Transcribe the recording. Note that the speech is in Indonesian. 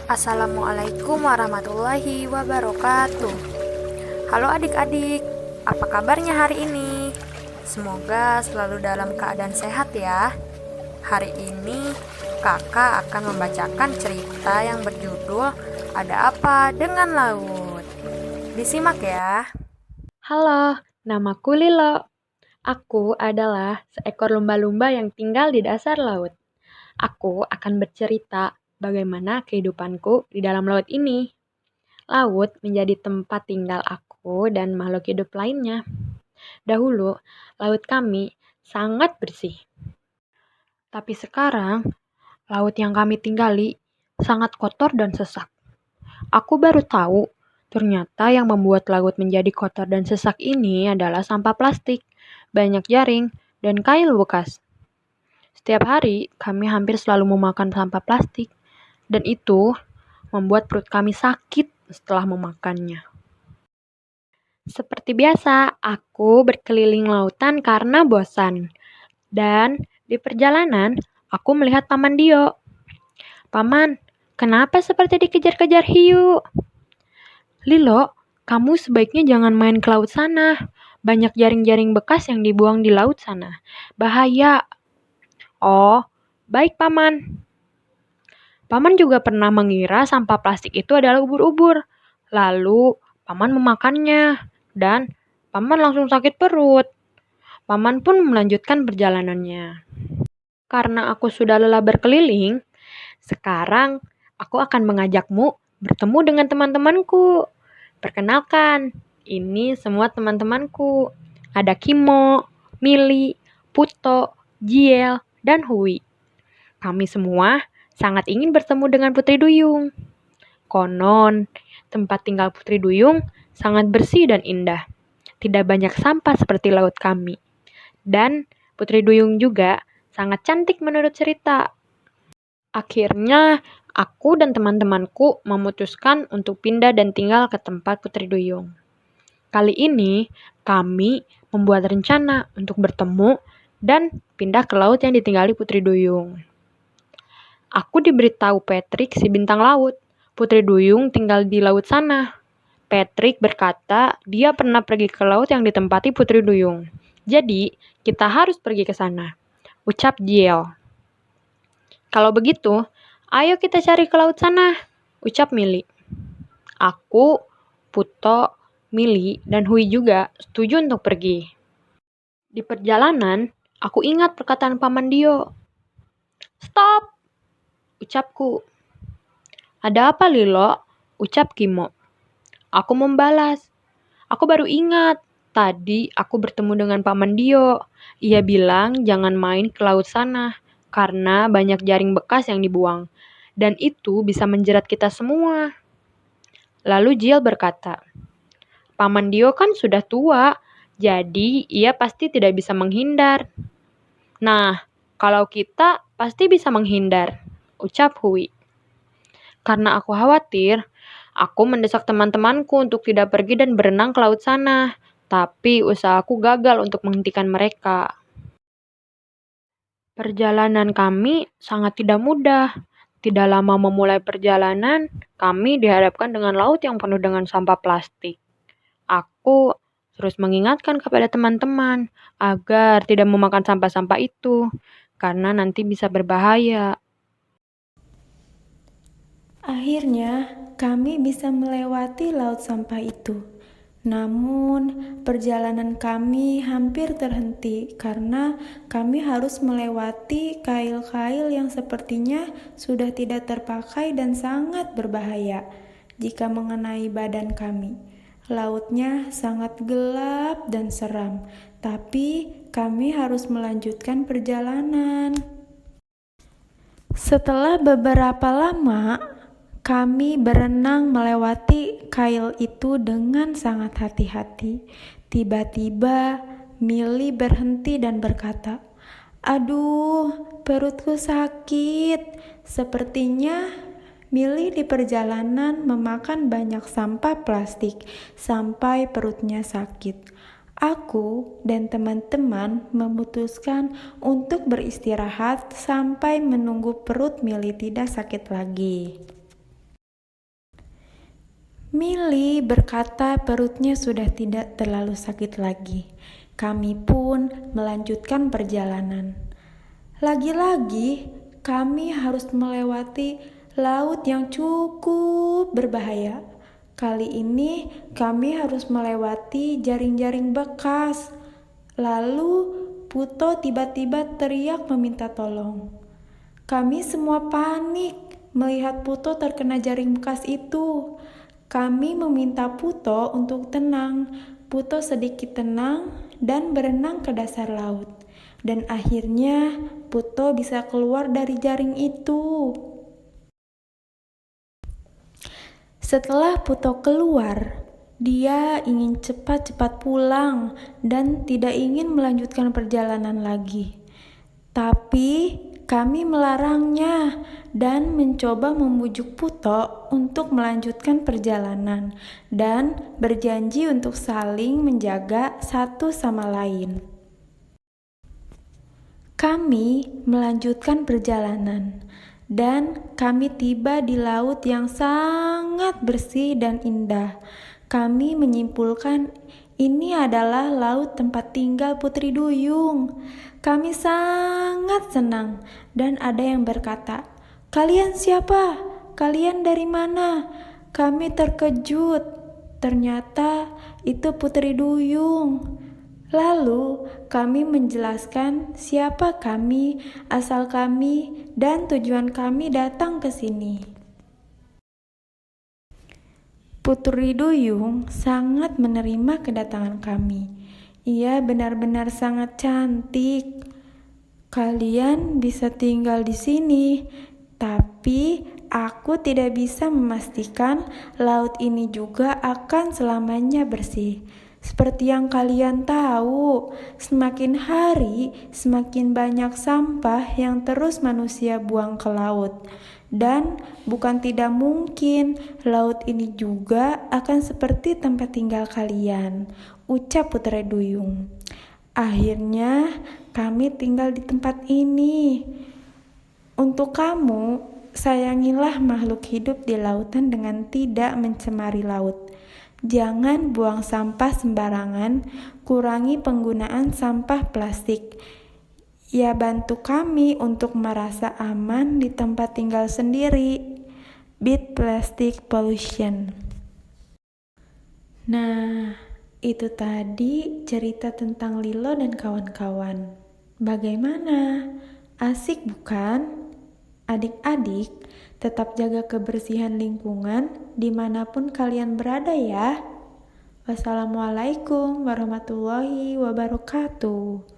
Assalamualaikum warahmatullahi wabarakatuh. Halo adik-adik, apa kabarnya hari ini? Semoga selalu dalam keadaan sehat ya. Hari ini kakak akan membacakan cerita yang berjudul Ada Apa Dengan Laut. Disimak ya. Halo, namaku Lilo. Aku adalah seekor lumba-lumba yang tinggal di dasar laut. Aku akan bercerita bagaimana kehidupanku di dalam laut ini. Laut menjadi tempat tinggal aku dan makhluk hidup lainnya. Dahulu, laut kami sangat bersih. Tapi sekarang, laut yang kami tinggali sangat kotor dan sesak. Aku baru tahu, ternyata yang membuat laut menjadi kotor dan sesak ini adalah sampah plastik, banyak jaring, dan kail bekas. Setiap hari, kami hampir selalu memakan sampah plastik, dan itu membuat perut kami sakit setelah memakannya. Seperti biasa, aku berkeliling lautan karena bosan. Dan di perjalanan, aku melihat Paman Dio. Paman, kenapa seperti dikejar-kejar hiu? Lilo, kamu sebaiknya jangan main ke laut sana. Banyak jaring-jaring bekas yang dibuang di laut sana. Bahaya. Oh, baik Paman. Paman juga pernah mengira sampah plastik itu adalah ubur-ubur. Lalu, Paman memakannya. Dan Paman langsung sakit perut. Paman pun melanjutkan perjalanannya. Karena aku sudah lelah berkeliling, sekarang aku akan mengajakmu bertemu dengan teman-temanku. Perkenalkan, ini semua teman-temanku. Ada Kimo, Mili, Puto, Jiel, dan Hui. Kami semua sangat ingin bertemu dengan Putri Duyung. Konon, tempat tinggal Putri Duyung sangat bersih dan indah. Tidak banyak sampah seperti laut kami. Dan Putri Duyung juga sangat cantik menurut cerita. Akhirnya, aku dan teman-temanku memutuskan untuk pindah dan tinggal ke tempat Putri Duyung. Kali ini, kami membuat rencana untuk bertemu dan pindah ke laut yang ditinggali Putri Duyung. Aku diberitahu Patrick si bintang laut. Putri Duyung tinggal di laut sana. Patrick berkata dia pernah pergi ke laut yang ditempati Putri Duyung. Jadi, kita harus pergi ke sana. Ucap Jiel. Kalau begitu, ayo kita cari ke laut sana, ucap Mili. Aku, Puto, Mili, dan Hui juga setuju untuk pergi. Di perjalanan, aku ingat perkataan Paman Dio. Stop, ucapku. Ada apa Lilo? Ucap Kimo. Aku membalas. Aku baru ingat, tadi aku bertemu dengan Paman Dio. Ia bilang jangan main ke laut sana, karena banyak jaring bekas yang dibuang. Dan itu bisa menjerat kita semua. Lalu Jiel berkata, Paman Dio kan sudah tua, jadi ia pasti tidak bisa menghindar. Nah, kalau kita pasti bisa menghindar, ucap Hui. Karena aku khawatir, aku mendesak teman-temanku untuk tidak pergi dan berenang ke laut sana. Tapi usahaku gagal untuk menghentikan mereka. Perjalanan kami sangat tidak mudah. Tidak lama memulai perjalanan, kami dihadapkan dengan laut yang penuh dengan sampah plastik. Aku terus mengingatkan kepada teman-teman agar tidak memakan sampah-sampah itu, karena nanti bisa berbahaya. Akhirnya, kami bisa melewati laut sampah itu. Namun, perjalanan kami hampir terhenti karena kami harus melewati kail-kail yang sepertinya sudah tidak terpakai dan sangat berbahaya jika mengenai badan kami. Lautnya sangat gelap dan seram, tapi kami harus melanjutkan perjalanan. Setelah beberapa lama, kami berenang melewati kail itu dengan sangat hati-hati. Tiba-tiba, Mili berhenti dan berkata, "Aduh, perutku sakit." Sepertinya Mili di perjalanan memakan banyak sampah plastik sampai perutnya sakit. Aku dan teman-teman memutuskan untuk beristirahat sampai menunggu perut Mili tidak sakit lagi. Mili berkata perutnya sudah tidak terlalu sakit lagi. Kami pun melanjutkan perjalanan. Lagi-lagi kami harus melewati laut yang cukup berbahaya. Kali ini kami harus melewati jaring-jaring bekas. Lalu Puto tiba-tiba teriak meminta tolong. Kami semua panik melihat Puto terkena jaring bekas itu. Kami meminta Puto untuk tenang. Puto sedikit tenang dan berenang ke dasar laut. Dan akhirnya Puto bisa keluar dari jaring itu. Setelah Puto keluar, dia ingin cepat-cepat pulang dan tidak ingin melanjutkan perjalanan lagi. Tapi kami melarangnya dan mencoba membujuk Puto untuk melanjutkan perjalanan dan berjanji untuk saling menjaga satu sama lain. Kami melanjutkan perjalanan dan kami tiba di laut yang sangat bersih dan indah. Kami menyimpulkan ini adalah laut tempat tinggal Putri Duyung. Kami sangat senang dan ada yang berkata, "Kalian siapa? Kalian dari mana?" Kami terkejut. Ternyata itu Putri Duyung. Lalu kami menjelaskan siapa kami, asal kami, dan tujuan kami datang ke sini. Putri Duyung sangat menerima kedatangan kami. Ia benar-benar sangat cantik. Kalian bisa tinggal di sini, tapi aku tidak bisa memastikan laut ini juga akan selamanya bersih. Seperti yang kalian tahu, semakin hari semakin banyak sampah yang terus manusia buang ke laut. Dan bukan tidak mungkin laut ini juga akan seperti tempat tinggal kalian, ucap Putri Duyung. Akhirnya kami tinggal di tempat ini. Untuk kamu, sayangilah makhluk hidup di lautan dengan tidak mencemari laut. Jangan buang sampah sembarangan, kurangi penggunaan sampah plastik. Ya, bantu kami untuk merasa aman di tempat tinggal sendiri. Beat Plastic Pollution. Nah, itu tadi cerita tentang Lilo dan kawan-kawan. Bagaimana? Asik bukan? Adik-adik, tetap jaga kebersihan lingkungan dimanapun kalian berada ya. Wassalamualaikum warahmatullahi wabarakatuh.